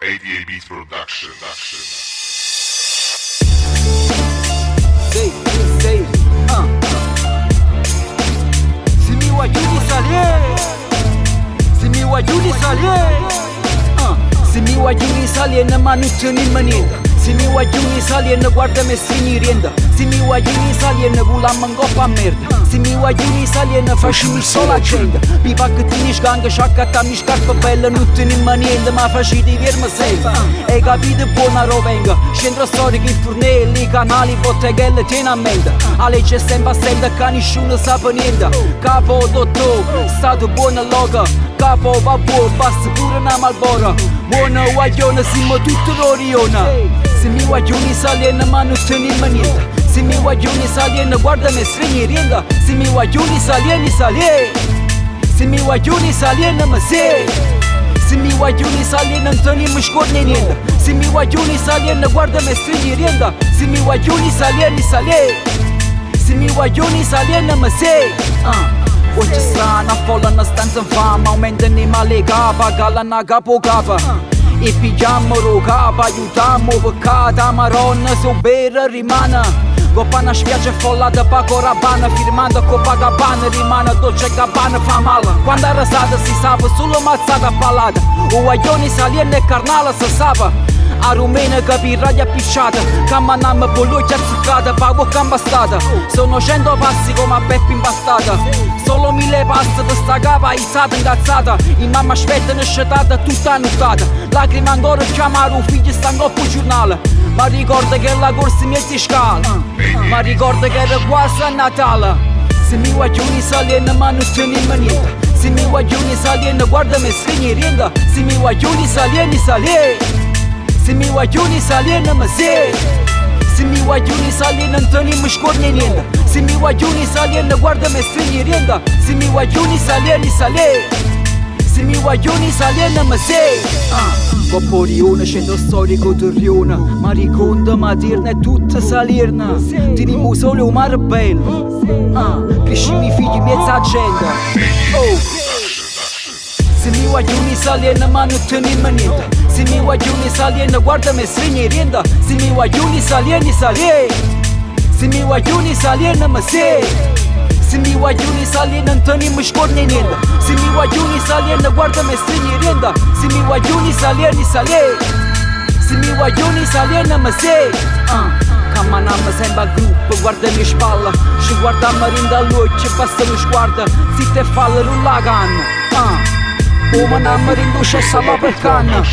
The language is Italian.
88 Beats Production. Say, Simm Wagliun Saliern, Simm Wagliun Saliern, Simm Wagliun Saliern, ma non te ne maniera. Simm Wagliun Saliern, guardami e stringi rienda. Simm Wagliun Saliern, volam în gopa merda. Simm Wagliun Saliern, faci-mi sol agenda. Pipa că tiniș ganga, șaca ta mișcat pe belă. Nu te ne maniera, ma faci di viermă selva. E capito buona rovenga. Scendro storico in furnelli, canali, botteghelle, tieni a mente. Allegge sempre a senda, che nessuno sa per niente. Capo dottor, stato buono logo. Capo va buono, basta pure una malbora. Buona Wagliun, Simm tutto l'oriona. Simm Wagliun Saliern, ma non te ne maniera. Simm Wagliun Saliern, guardami e stringi rienda. Simm Wagliun Saliern, Simm Wagliun Saliern, ma sei. Simm Wagliun Saliern, întâlnim în școrne nienda. Simm Wagliun Saliern, guardami e stringi rienda. Simm Wagliun Saliern, Simm Wagliun Saliern, ma sei. Oggi strana folla una stanza in fama, aumentano i male capa, galla na capo capa. E pigiamo rocapa, aiutiamo peccata, maronna sobera rimane. Copana spiaggia follata pa corabana, firmata Copacabana, rimane dolce cabana, fa male. Quando è rasata si sapa, solo mazzata palata. O Wagliun Saliern e carnala si sapa. A rumena capiraglia appicciata, cammanamma polluccia zuccata, pago cambastata. Sono 100 passi come a Peppi impastata. Solo 1000 passi di sta capa izzata incazzata. In mamma aspetta una sciatata tutta annuttata. Lacrime ancora chiamare un figlio sta in coppa giornale. Ma ricorda che la corsa in mezzo scala. Ma ricorda che era quasi a Natale. Simm Wagliun Saliern, ma non te ne maniera. Simm Wagliun Saliern, guardami e stringi rienda. Simm Wagliun Saliern, Simm Wagliun Saliern, ma sei. Simm Wagliun Saliern, întâlnim în școrne nienda. Simm Wagliun Saliern, guardami e stringi rienda. Simm Wagliun Saliern, Simm Wagliun Saliern, ma sei. Coporione, scendo storico d'Orione. Ma ricorda, ma dirne tutta Saliern. Teniamo solo un mare bello. Crescimi figli mezza agenda. Simm Wagliun Saliern, ma non te ne maniera. Simm Wagliun Saliern, guardami e stringi rienda. Simm Wagliun Saliern, Simm Wagliun Saliern, ma sei. Simm Wagliun Saliern, întâlnim în școrne nienda. Simm Wagliun Saliern, guardami e stringi rienda. Simm Wagliun Saliern, Simm Wagliun Saliern, ma sei. Cammanamma sempre a gruppo, guardami in spalla. Ci guardiamo rinda all'occhio e basta lo sguardo. Zitta e falla, non la canna. Uma na marinduxa, sala per canna.